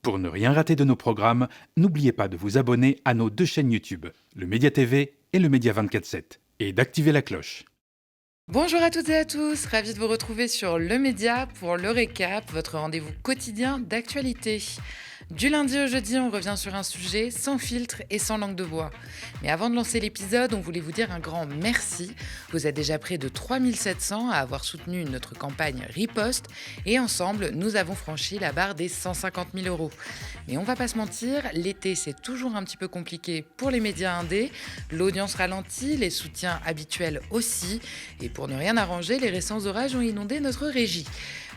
Pour ne rien rater de nos programmes, n'oubliez pas de vous abonner à nos deux chaînes YouTube, le Média TV et le Média 24/7, et d'activer la cloche. Bonjour à toutes et à tous, ravi de vous retrouver sur Le Média pour le récap, votre rendez-vous quotidien d'actualité. Du lundi au jeudi, on revient sur un sujet sans filtre et sans langue de bois. Mais avant de lancer l'épisode, on voulait vous dire un grand merci. Vous êtes déjà près de 3700 à avoir soutenu notre campagne Riposte et ensemble, nous avons franchi la barre des 150 000 euros. Mais on va pas se mentir, l'été c'est toujours un petit peu compliqué pour les médias indés, l'audience ralentit, les soutiens habituels aussi, et pour ne rien arranger, les récents orages ont inondé notre régie.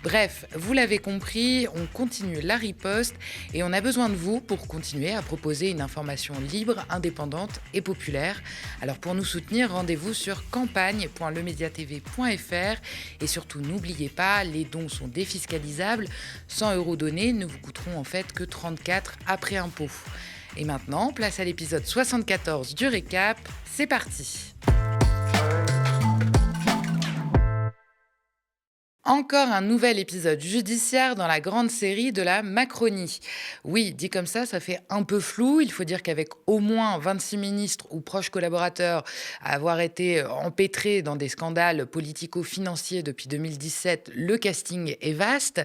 Bref, vous l'avez compris, on continue la riposte et on a besoin de vous pour continuer à proposer une information libre, indépendante et populaire. Alors pour nous soutenir, rendez-vous sur campagne.lemediatv.fr et surtout n'oubliez pas, les dons sont défiscalisables. 100 euros donnés ne vous coûteront en fait que 34 après impôt. Et maintenant, place à l'épisode 74 du récap, c'est parti. Encore un nouvel épisode judiciaire dans la grande série de la Macronie. Oui, dit comme ça fait un peu flou. Il faut dire qu'avec au moins 26 ministres ou proches collaborateurs à avoir été empêtrés dans des scandales politico-financiers depuis 2017, le casting est vaste.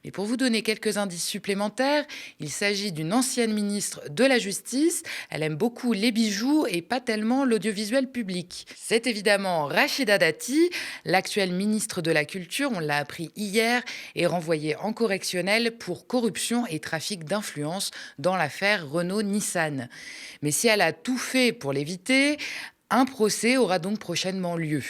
Mais pour vous donner quelques indices supplémentaires, il s'agit d'une ancienne ministre de la Justice. Elle aime beaucoup les bijoux et pas tellement l'audiovisuel public. C'est évidemment Rachida Dati, l'actuelle ministre de la Culture. On l'a appris hier, est renvoyée en correctionnel pour corruption et trafic d'influence dans l'affaire Renault-Nissan. Mais si elle a tout fait pour l'éviter, un procès aura donc prochainement lieu,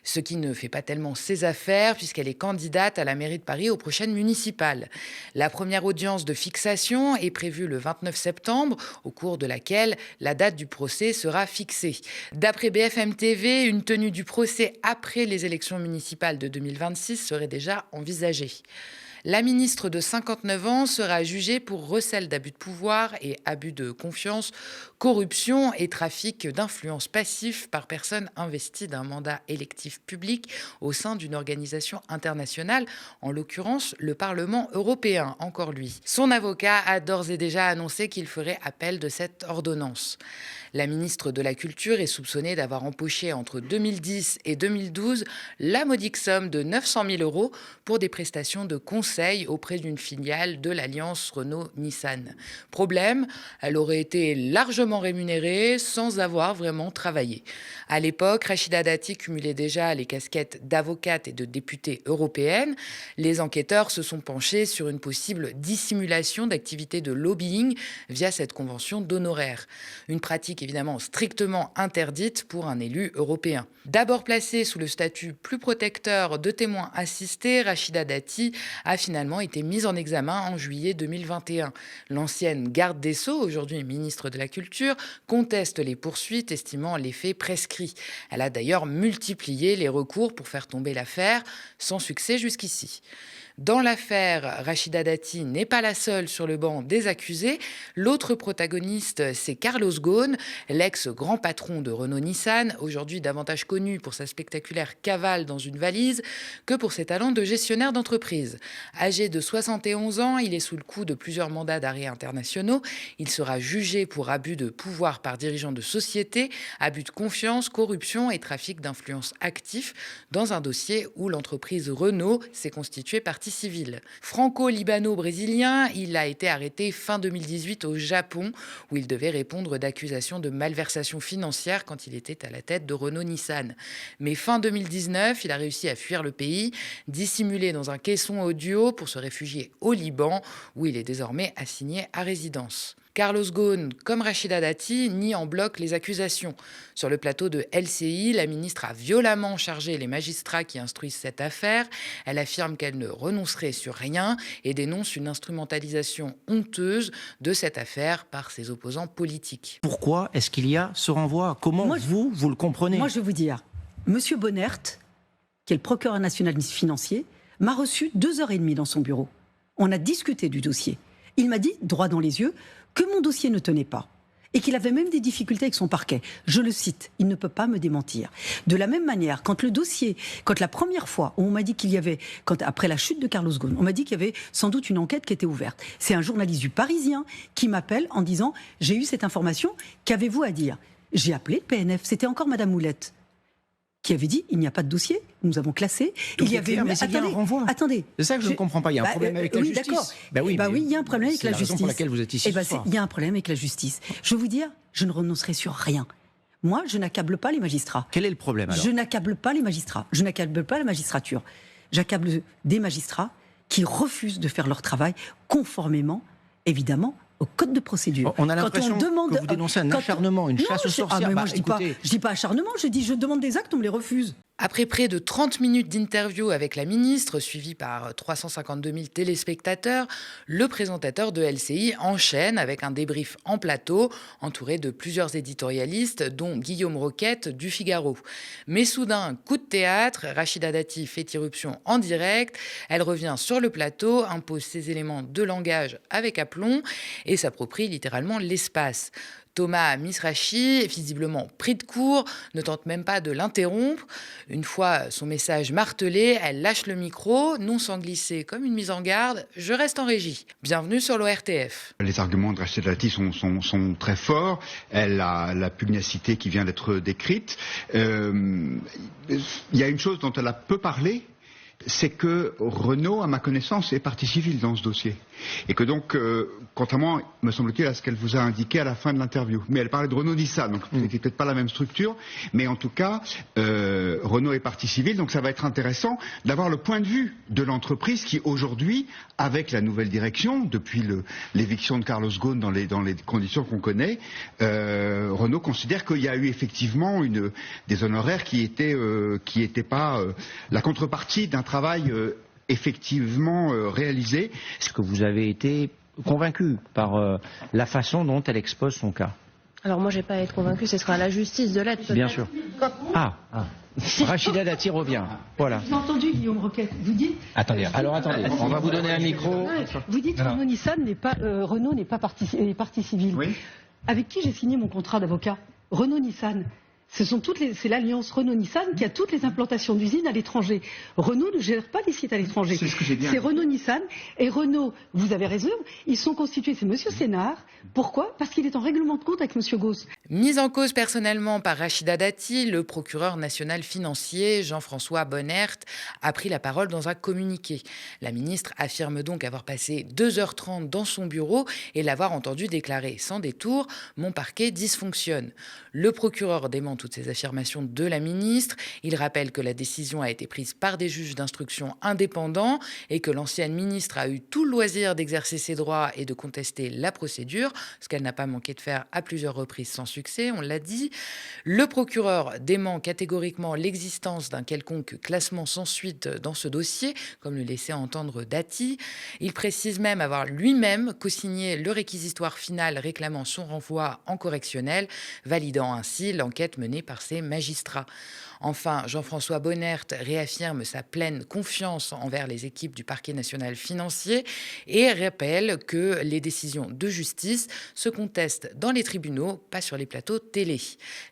ce qui ne fait pas tellement ses affaires puisqu'elle est candidate à la mairie de Paris aux prochaines municipales. La première audience de fixation est prévue le 29 septembre, au cours de laquelle la date du procès sera fixée. D'après BFM TV, une tenue du procès après les élections municipales de 2026 serait déjà envisagée. La ministre de 59 ans sera jugée pour recel d'abus de pouvoir et abus de confiance, corruption et trafic d'influence passif par personne investie d'un mandat électif public au sein d'une organisation internationale, en l'occurrence le Parlement européen, encore lui. Son avocat a d'ores et déjà annoncé qu'il ferait appel de cette ordonnance. La ministre de la Culture est soupçonnée d'avoir empoché entre 2010 et 2012 la modique somme de 900 000 euros pour des prestations de conseil auprès d'une filiale de l'alliance Renault-Nissan. Problème, elle aurait été largement rémunérée sans avoir vraiment travaillé. À l'époque, Rachida Dati cumulait déjà les casquettes d'avocate et de députée européenne. Les enquêteurs se sont penchés sur une possible dissimulation d'activités de lobbying via cette convention d'honoraires. Une pratique évidemment strictement interdite pour un élu européen. D'abord placée sous le statut plus protecteur de témoin assisté, Rachida Dati a finalement été mise en examen en juillet 2021. L'ancienne garde des Sceaux, aujourd'hui ministre de la Culture, conteste les poursuites, estimant les faits prescrits. Elle a d'ailleurs multiplié les recours pour faire tomber l'affaire, sans succès jusqu'ici. Dans l'affaire, Rachida Dati n'est pas la seule sur le banc des accusés. L'autre protagoniste, c'est Carlos Ghosn, l'ex-grand patron de Renault-Nissan, aujourd'hui davantage connu pour sa spectaculaire cavale dans une valise que pour ses talents de gestionnaire d'entreprise. Âgé de 71 ans, il est sous le coup de plusieurs mandats d'arrêt internationaux. Il sera jugé pour abus de pouvoir par dirigeant de société, abus de confiance, corruption et trafic d'influence actif dans un dossier où l'entreprise Renault s'est constituée partie civile. Franco-libano-brésilien, il a été arrêté fin 2018 au Japon où il devait répondre d'accusations de malversation financière quand il était à la tête de Renault-Nissan. Mais fin 2019, il a réussi à fuir le pays, dissimulé dans un caisson audio pour se réfugier au Liban où il est désormais assigné à résidence. Carlos Ghosn, comme Rachida Dati, nie en bloc les accusations. Sur le plateau de LCI, la ministre a violemment chargé les magistrats qui instruisent cette affaire. Elle affirme qu'elle ne renoncerait sur rien et dénonce une instrumentalisation honteuse de cette affaire par ses opposants politiques. Pourquoi est-ce qu'il y a ce renvoi ? Comment vous le comprenez ? Moi, je vais vous dire, Monsieur Bonnert, qui est le procureur national financier, m'a reçu 2h30 dans son bureau. On a discuté du dossier. Il m'a dit, droit dans les yeux, que mon dossier ne tenait pas et qu'il avait même des difficultés avec son parquet. Je le cite, il ne peut pas me démentir. De la même manière, quand la première fois où on m'a dit qu'il y avait, après la chute de Carlos Ghosn, on m'a dit qu'il y avait sans doute une enquête qui était ouverte. C'est un journaliste du Parisien qui m'appelle en disant « J'ai eu cette information, qu'avez-vous à dire ?» J'ai appelé le PNF, c'était encore Madame Moulette qui avait dit il n'y a pas de dossier, nous avons classé. Donc il y avait mais c'est bien un renvoi. Attendez. C'est ça que je ne comprends pas. Il y a un problème avec la justice. Oui, d'accord. Oui, il y a un problème avec la justice. C'est la raison pour laquelle vous êtes ici ce soir. Il y a un problème avec la justice. Je vais vous dire, je ne renoncerai sur rien. Moi, je n'accable pas les magistrats. Quel est le problème alors ? Je n'accable pas les magistrats. Je n'accable pas la magistrature. J'accable des magistrats qui refusent de faire leur travail conformément, évidemment, au code de procédure. On a l'impression que vous dénoncez un acharnement, une chasse aux sorcières. Moi, je dis pas acharnement, je demande des actes, on me les refuse. Après près de 30 minutes d'interview avec la ministre, suivie par 352 000 téléspectateurs, le présentateur de LCI enchaîne avec un débrief en plateau, entouré de plusieurs éditorialistes, dont Guillaume Roquette du Figaro. Mais soudain, coup de théâtre, Rachida Dati fait irruption en direct, elle revient sur le plateau, impose ses éléments de langage avec aplomb et s'approprie littéralement l'espace. Thomas Misrachi, visiblement pris de court, ne tente même pas de l'interrompre. Une fois son message martelé, elle lâche le micro, non sans glisser comme une mise en garde « Je reste en régie ». Bienvenue sur l'ORTF. Les arguments de Rachida Dati sont très forts. Elle a la pugnacité qui vient d'être décrite. Il y a une chose dont elle a peu parlé, c'est que Renault, à ma connaissance, est partie civile dans ce dossier. Et que donc, contrairement, me semble-t-il, à ce qu'elle vous a indiqué à la fin de l'interview. Mais elle parlait de Renault-Nissan, donc c'était peut-être pas la même structure. Mais en tout cas, Renault est partie civile, donc ça va être intéressant d'avoir le point de vue de l'entreprise qui, aujourd'hui, avec la nouvelle direction, depuis l'éviction de Carlos Ghosn dans les conditions qu'on connaît, Renault considère qu'il y a eu effectivement des honoraires qui étaient pas la contrepartie d'un travail effectivement réalisé. Est-ce que vous avez été convaincu par la façon dont elle expose son cas ? Alors moi, je n'ai pas à être convaincue, ce sera à la justice de l'être. Bien sûr. Rachida Dati revient. Voilà. J'ai entendu Guillaume Roquette, vous dites... Attendez, on va vous donner un micro. Vous dites que Renault n'est pas partie civile. Oui. Avec qui j'ai signé mon contrat d'avocat ? Renault-Nissan. C'est l'alliance Renault-Nissan qui a toutes les implantations d'usines à l'étranger. Renault ne gère pas les sites à l'étranger. C'est ce que j'ai dit. C'est Renault-Nissan. Et Renault, vous avez raison, ils sont constitués, c'est Monsieur Sénard. Pourquoi ? Parce qu'il est en règlement de compte avec Monsieur Ghosn. Mis en cause personnellement par Rachida Dati, le procureur national financier Jean-François Bonnert a pris la parole dans un communiqué. La ministre affirme donc avoir passé 2h30 dans son bureau et l'avoir entendu déclarer sans détour « Mon parquet dysfonctionne ». Le procureur dément toutes ces affirmations de la ministre. Il rappelle que la décision a été prise par des juges d'instruction indépendants et que l'ancienne ministre a eu tout le loisir d'exercer ses droits et de contester la procédure, ce qu'elle n'a pas manqué de faire à plusieurs reprises sans succès, on l'a dit. Le procureur dément catégoriquement l'existence d'un quelconque classement sans suite dans ce dossier, comme le laissait entendre Dati. Il précise même avoir lui-même co-signé le réquisitoire final réclamant son renvoi en correctionnel, validant ainsi l'enquête menée par ses magistrats. Enfin, Jean-François Bonnert réaffirme sa pleine confiance envers les équipes du parquet national financier et rappelle que les décisions de justice se contestent dans les tribunaux, pas sur les plateaux télé.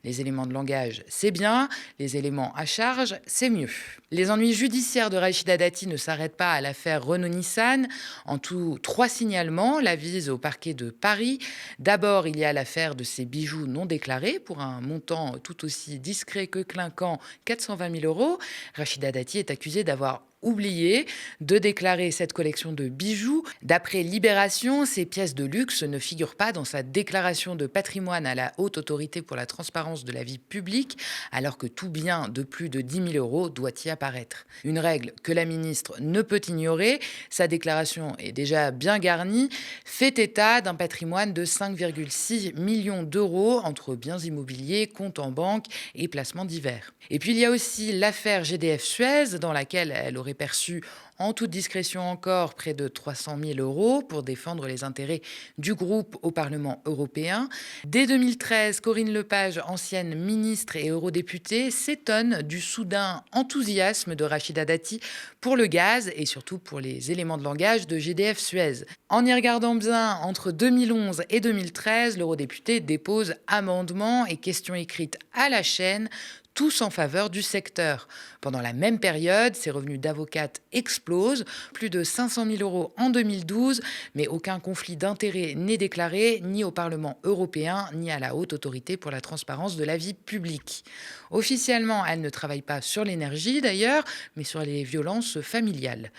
Les éléments de langage, c'est bien. Les éléments à charge, c'est mieux. Les ennuis judiciaires de Rachida Dati ne s'arrêtent pas à l'affaire Renault-Nissan. En tout, 3 signalements l'avisent au parquet de Paris. D'abord, il y a l'affaire de ces bijoux non déclarés pour un montant tout aussi discret que clinquant, 420 000 €. Rachida Dati est accusée d'avoir oublié de déclarer cette collection de bijoux. D'après Libération, ces pièces de luxe ne figurent pas dans sa déclaration de patrimoine à la Haute Autorité pour la transparence de la vie publique, alors que tout bien de plus de 10 000 € doit y apparaître. Une règle que la ministre ne peut ignorer. Sa déclaration est déjà bien garnie, fait état d'un patrimoine de 5,6 millions d'euros entre biens immobiliers, comptes en banque et placements divers. Et puis il y a aussi l'affaire GDF Suez, dans laquelle elle aurait aurait perçu, en toute discrétion encore, près de 300 000 € pour défendre les intérêts du groupe au Parlement européen. Dès 2013, Corinne Lepage, ancienne ministre et eurodéputée, s'étonne du soudain enthousiasme de Rachida Dati pour le gaz et surtout pour les éléments de langage de GDF Suez. En y regardant bien, entre 2011 et 2013, l'eurodéputé dépose amendements et questions écrites à la chaîne, tous en faveur du secteur. Pendant la même période, ses revenus d'avocate explosent, plus de 500 000 € en 2012, mais aucun conflit d'intérêts n'est déclaré ni au Parlement européen, ni à la Haute Autorité pour la transparence de la vie publique. Officiellement, elle ne travaille pas sur l'énergie d'ailleurs, mais sur les violences familiales.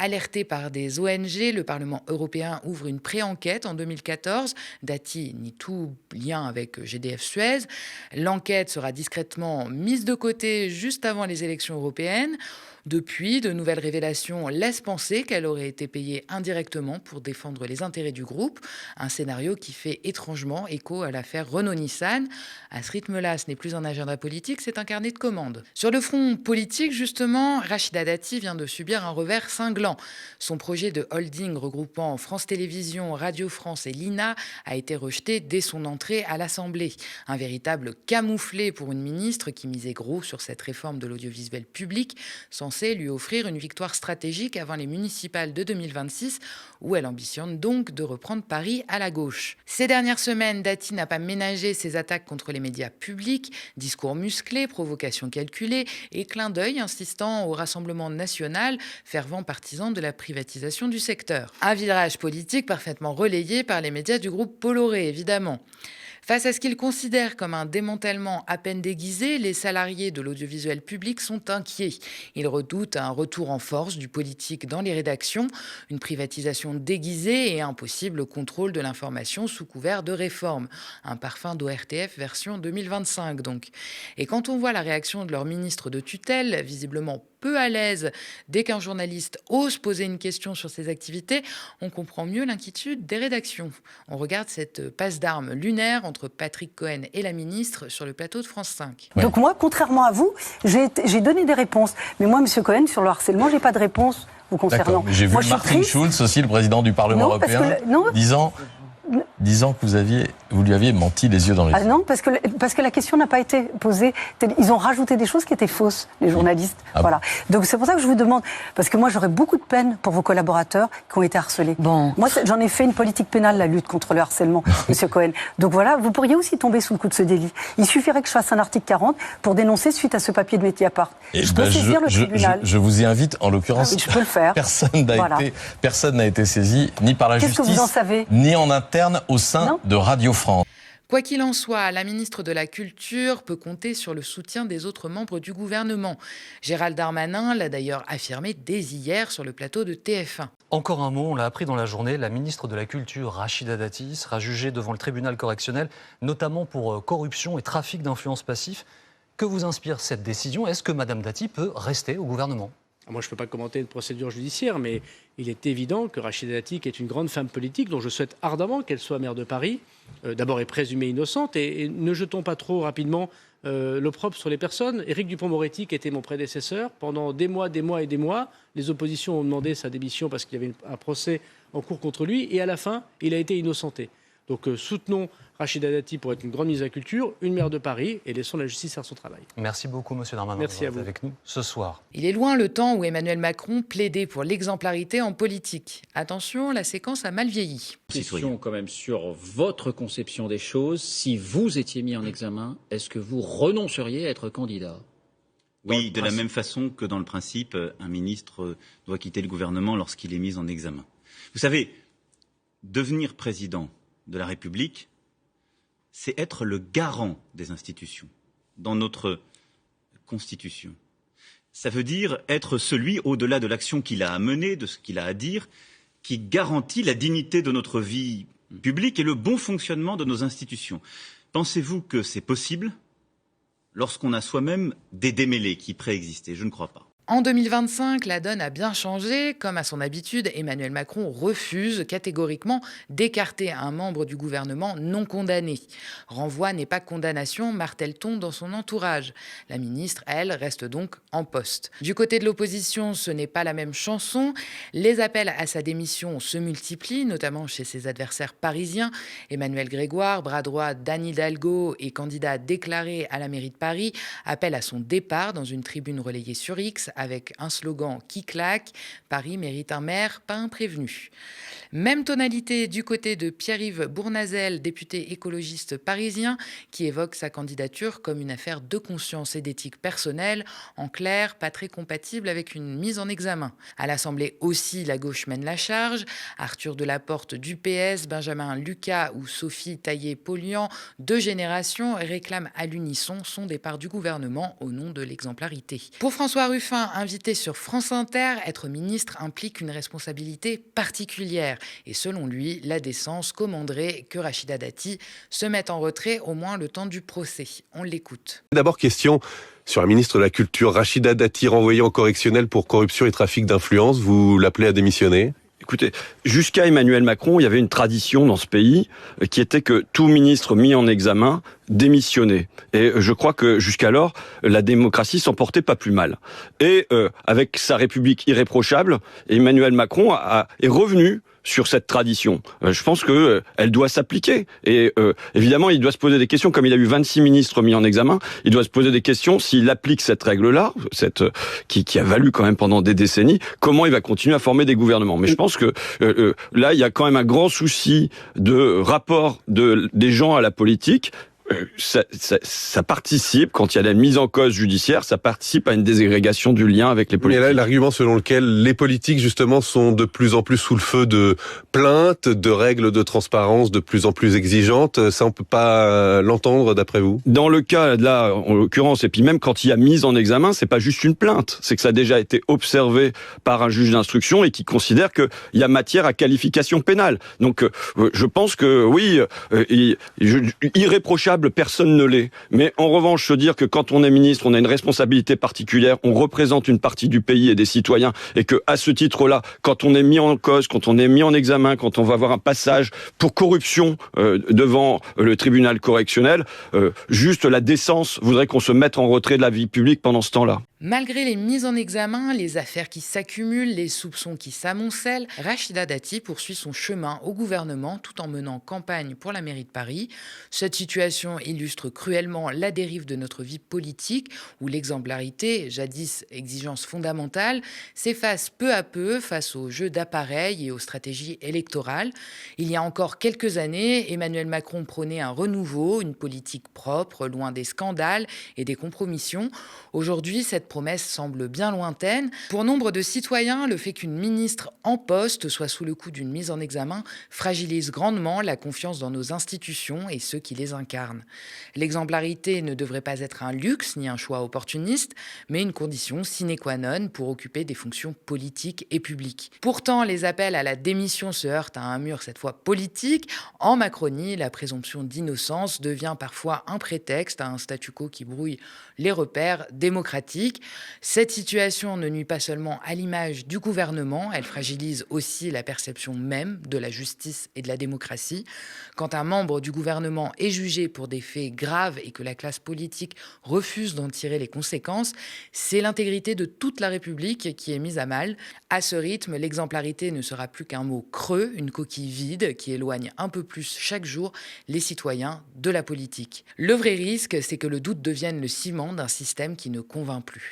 Alerté par des ONG, le Parlement européen ouvre une pré-enquête en 2014. Dati nie tout lien avec GDF Suez. L'enquête sera discrètement mise de côté juste avant les élections européennes. Depuis, de nouvelles révélations laissent penser qu'elle aurait été payée indirectement pour défendre les intérêts du groupe. Un scénario qui fait étrangement écho à l'affaire Renault-Nissan. À ce rythme-là, ce n'est plus un agenda politique, c'est un carnet de commandes. Sur le front politique, justement, Rachida Dati vient de subir un revers cinglant. Son projet de holding regroupant France Télévisions, Radio France et l'INA a été rejeté dès son entrée à l'Assemblée. Un véritable camouflet pour une ministre qui misait gros sur cette réforme de l'audiovisuel public, censée lui offrir une victoire stratégique avant les municipales de 2026, où elle ambitionne donc de reprendre Paris à la gauche. Ces dernières semaines, Dati n'a pas ménagé ses attaques contre les médias publics, discours musclés, provocations calculées et clins d'œil insistant au Rassemblement national, fervent partisan de la privatisation du secteur. Un virage politique parfaitement relayé par les médias du groupe Bolloré, évidemment. Face à ce qu'ils considèrent comme un démantèlement à peine déguisé, les salariés de l'audiovisuel public sont inquiets. Ils redoutent un retour en force du politique dans les rédactions, une privatisation déguisée et un possible contrôle de l'information sous couvert de réforme. Un parfum d'ORTF version 2025 donc. Et quand on voit la réaction de leur ministre de tutelle, visiblement peu à l'aise dès qu'un journaliste ose poser une question sur ses activités, on comprend mieux l'inquiétude des rédactions. On regarde cette passe d'armes lunaire entre Patrick Cohen et la ministre sur le plateau de France 5. Ouais. Donc moi, contrairement à vous, j'ai donné des réponses. Mais moi, M. Cohen, sur le harcèlement, j'ai pas de réponse vous concernant. J'ai vu Martin Schulz aussi, le président du Parlement européen, disant que vous lui aviez menti les yeux dans les yeux. Non, parce que la question n'a pas été posée. Ils ont rajouté des choses qui étaient fausses, les journalistes. Voilà. Donc c'est pour ça que je vous demande, parce que moi j'aurais beaucoup de peine pour vos collaborateurs qui ont été harcelés. Bon. Moi j'en ai fait une politique pénale, la lutte contre le harcèlement, M. Cohen. Donc voilà, vous pourriez aussi tomber sous le coup de ce délit. Il suffirait que je fasse un article 40 pour dénoncer suite à ce papier de Mediapart. Je peux saisir le tribunal. Je vous y invite, en l'occurrence. Je peux le faire. Personne n'a été saisi, ni par la justice, que vous en savez ni en interne au sein de Radio France. Quoi qu'il en soit, la ministre de la Culture peut compter sur le soutien des autres membres du gouvernement. Gérald Darmanin l'a d'ailleurs affirmé dès hier sur le plateau de TF1. Encore un mot, on l'a appris dans la journée, la ministre de la Culture, Rachida Dati, sera jugée devant le tribunal correctionnel, notamment pour corruption et trafic d'influence passif. Que vous inspire cette décision ? Est-ce que Mme Dati peut rester au gouvernement ? Moi, je ne peux pas commenter une procédure judiciaire, mais il est évident que Rachida Dati, qui est une grande femme politique, dont je souhaite ardemment qu'elle soit maire de Paris, d'abord est présumée innocente, et ne jetons pas trop rapidement l'opprobre sur les personnes. Éric Dupond-Moretti, qui était mon prédécesseur, pendant des mois, les oppositions ont demandé sa démission parce qu'il y avait un procès en cours contre lui, et à la fin, il a été innocenté. Donc soutenons Rachida Dati pour être une grande ministre de la Culture, une maire de Paris, et laissons la justice faire son travail. Merci beaucoup, M. Darmanin, d'être avec nous ce soir. Il est loin le temps où Emmanuel Macron plaidait pour l'exemplarité en politique. Attention, la séquence a mal vieilli. Question quand même sur votre conception des choses. Si vous étiez mis en examen, est-ce que vous renonceriez à être candidat ? Oui, de la même façon que dans le principe, un ministre doit quitter le gouvernement lorsqu'il est mis en examen. Vous savez, devenir président de la République, c'est être le garant des institutions dans notre Constitution. Ça veut dire être celui, au-delà de l'action qu'il a à mener, de ce qu'il a à dire, qui garantit la dignité de notre vie publique et le bon fonctionnement de nos institutions. Pensez-vous que c'est possible lorsqu'on a soi-même des démêlés qui préexistaient ? Je ne crois pas. En 2025, la donne a bien changé. Comme à son habitude, Emmanuel Macron refuse catégoriquement d'écarter un membre du gouvernement non condamné. Renvoi n'est pas condamnation, martèle-t-on dans son entourage. La ministre, elle, reste donc en poste. Du côté de l'opposition, ce n'est pas la même chanson. Les appels à sa démission se multiplient, notamment chez ses adversaires parisiens. Emmanuel Grégoire, bras droit d'Anne Hidalgo et candidat déclaré à la mairie de Paris, appelle à son départ dans une tribune relayée sur X avec un slogan qui claque « Paris mérite un maire, pas un prévenu ». Même tonalité du côté de Pierre-Yves Bournazel, député écologiste parisien, qui évoque sa candidature comme une affaire de conscience et d'éthique personnelle, en clair, pas très compatible avec une mise en examen. À l'Assemblée aussi, la gauche mène la charge. Arthur Delaporte du PS, Benjamin Lucas ou Sophie Taillé-Polian, deux générations, réclament à l'unisson son départ du gouvernement au nom de l'exemplarité. Pour François Ruffin, invité sur France Inter, être ministre implique une responsabilité particulière. Et selon lui, la décence commanderait que Rachida Dati se mette en retrait au moins le temps du procès. On l'écoute. D'abord, question sur la ministre de la Culture, Rachida Dati, renvoyée en correctionnel pour corruption et trafic d'influence. Vous l'appelez à démissionner ? Écoutez, jusqu'à Emmanuel Macron, il y avait une tradition dans ce pays qui était que tout ministre mis en examen démissionnait. Et je crois que jusqu'alors, la démocratie s'en portait pas plus mal. Et avec sa République irréprochable, Emmanuel Macron est revenu sur cette tradition. Je pense que elle doit s'appliquer. Et évidemment, il doit se poser des questions. Comme il a eu 26 ministres mis en examen, il doit se poser des questions s'il applique cette règle-là, qui a valu quand même pendant des décennies, comment il va continuer à former des gouvernements. Mais je pense que là, il y a quand même un grand souci de rapport des gens à la politique. Ça participe, quand il y a la mise en cause judiciaire, ça participe à une désagrégation du lien avec les politiques. Mais là, l'argument selon lequel les politiques, justement, sont de plus en plus sous le feu de plaintes, de règles de transparence de plus en plus exigeantes, ça, on peut pas l'entendre, d'après vous ? Dans le cas, là, en l'occurrence, et puis même quand il y a mise en examen, c'est pas juste une plainte, c'est que ça a déjà été observé par un juge d'instruction et qui considère qu'il y a matière à qualification pénale. Donc, je pense que, oui, irréprochable, personne ne l'est. Mais en revanche, se dire que quand on est ministre, on a une responsabilité particulière, on représente une partie du pays et des citoyens, et que à ce titre-là, quand on est mis en cause, quand on est mis en examen, quand on va avoir un passage pour corruption devant le tribunal correctionnel, juste la décence voudrait qu'on se mette en retrait de la vie publique pendant ce temps-là. Malgré les mises en examen, les affaires qui s'accumulent, les soupçons qui s'amoncellent, Rachida Dati poursuit son chemin au gouvernement tout en menant campagne pour la mairie de Paris. Cette situation illustre cruellement la dérive de notre vie politique où l'exemplarité, jadis exigence fondamentale, s'efface peu à peu face aux jeux d'appareil et aux stratégies électorales. Il y a encore quelques années, Emmanuel Macron prônait un renouveau, une politique propre, loin des scandales et des compromissions. Aujourd'hui, cette promesse semble bien lointaine. Pour nombre de citoyens, le fait qu'une ministre en poste soit sous le coup d'une mise en examen fragilise grandement la confiance dans nos institutions et ceux qui les incarnent. L'exemplarité ne devrait pas être un luxe ni un choix opportuniste, mais une condition sine qua non pour occuper des fonctions politiques et publiques. Pourtant, les appels à la démission se heurtent à un mur cette fois politique. En Macronie, la présomption d'innocence devient parfois un prétexte à un statu quo qui brouille les repères démocratiques. Cette situation ne nuit pas seulement à l'image du gouvernement, elle fragilise aussi la perception même de la justice et de la démocratie. Quand un membre du gouvernement est jugé pour des faits graves et que la classe politique refuse d'en tirer les conséquences, c'est l'intégrité de toute la République qui est mise à mal. À ce rythme, l'exemplarité ne sera plus qu'un mot creux, une coquille vide qui éloigne un peu plus chaque jour les citoyens de la politique. Le vrai risque, c'est que le doute devienne le ciment d'un système qui ne convainc plus.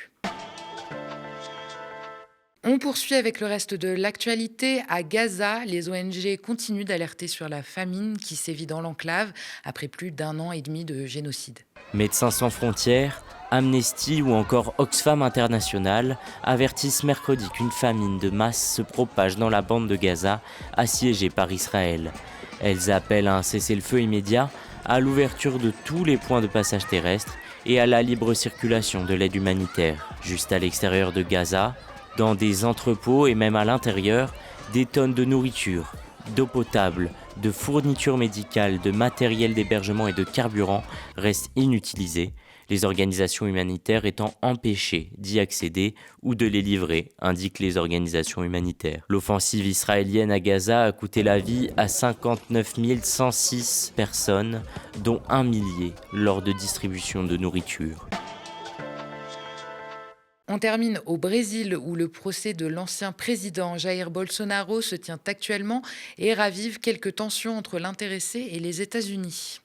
On poursuit avec le reste de l'actualité. À Gaza, les ONG continuent d'alerter sur la famine qui sévit dans l'enclave après plus d'1 an et demi de génocide. Médecins sans frontières, Amnesty ou encore Oxfam International avertissent mercredi qu'une famine de masse se propage dans la bande de Gaza, assiégée par Israël. Elles appellent à un cessez-le-feu immédiat, à l'ouverture de tous les points de passage terrestre et à la libre circulation de l'aide humanitaire. Juste à l'extérieur de Gaza, dans des entrepôts et même à l'intérieur, des tonnes de nourriture, d'eau potable, de fournitures médicales, de matériel d'hébergement et de carburant restent inutilisés. les organisations humanitaires étant empêchées d'y accéder ou de les livrer, indiquent les organisations humanitaires. L'offensive israélienne à Gaza a coûté la vie à 59 106 personnes, dont 1 millier lors de distribution de nourriture. On termine au Brésil où le procès de l'ancien président Jair Bolsonaro se tient actuellement et ravive quelques tensions entre l'intéressé et les États-Unis.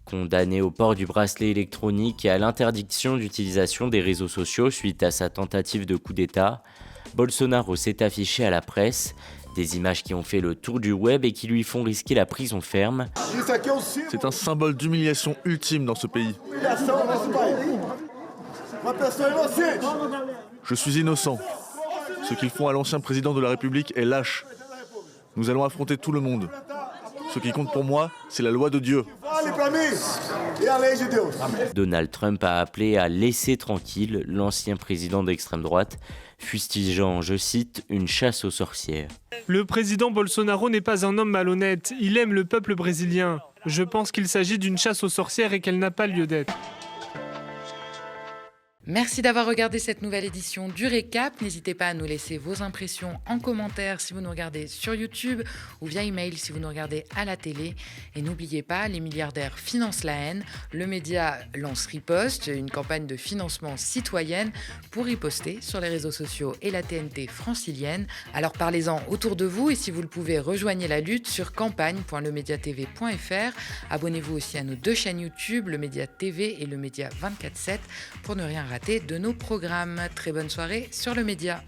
Condamné au port du bracelet électronique et à l'interdiction d'utilisation des réseaux sociaux suite à sa tentative de coup d'État, Bolsonaro s'est affiché à la presse. Des images qui ont fait le tour du web et qui lui font risquer la prison ferme. C'est un symbole d'humiliation ultime dans ce pays. Je suis innocent. Ce qu'ils font à l'ancien président de la République est lâche. Nous allons affronter tout le monde. Ce qui compte pour moi, c'est la loi de Dieu. Donald Trump a appelé à laisser tranquille l'ancien président d'extrême droite, fustigeant, je cite, une chasse aux sorcières. Le président Bolsonaro n'est pas un homme malhonnête, il aime le peuple brésilien. Je pense qu'il s'agit d'une chasse aux sorcières et qu'elle n'a pas lieu d'être. Merci d'avoir regardé cette nouvelle édition du Récap. N'hésitez pas à nous laisser vos impressions en commentaire si vous nous regardez sur YouTube ou via email si vous nous regardez à la télé. Et n'oubliez pas, les milliardaires financent la haine. Le média lance Riposte, une campagne de financement citoyenne pour riposter sur les réseaux sociaux et la TNT francilienne. Alors parlez-en autour de vous et si vous le pouvez, rejoignez la lutte sur campagne.lemediatv.fr. Abonnez-vous aussi à nos 2 chaînes YouTube, le Média TV et le Média 24/7 pour ne rien rater de nos programmes. Très bonne soirée sur le Média.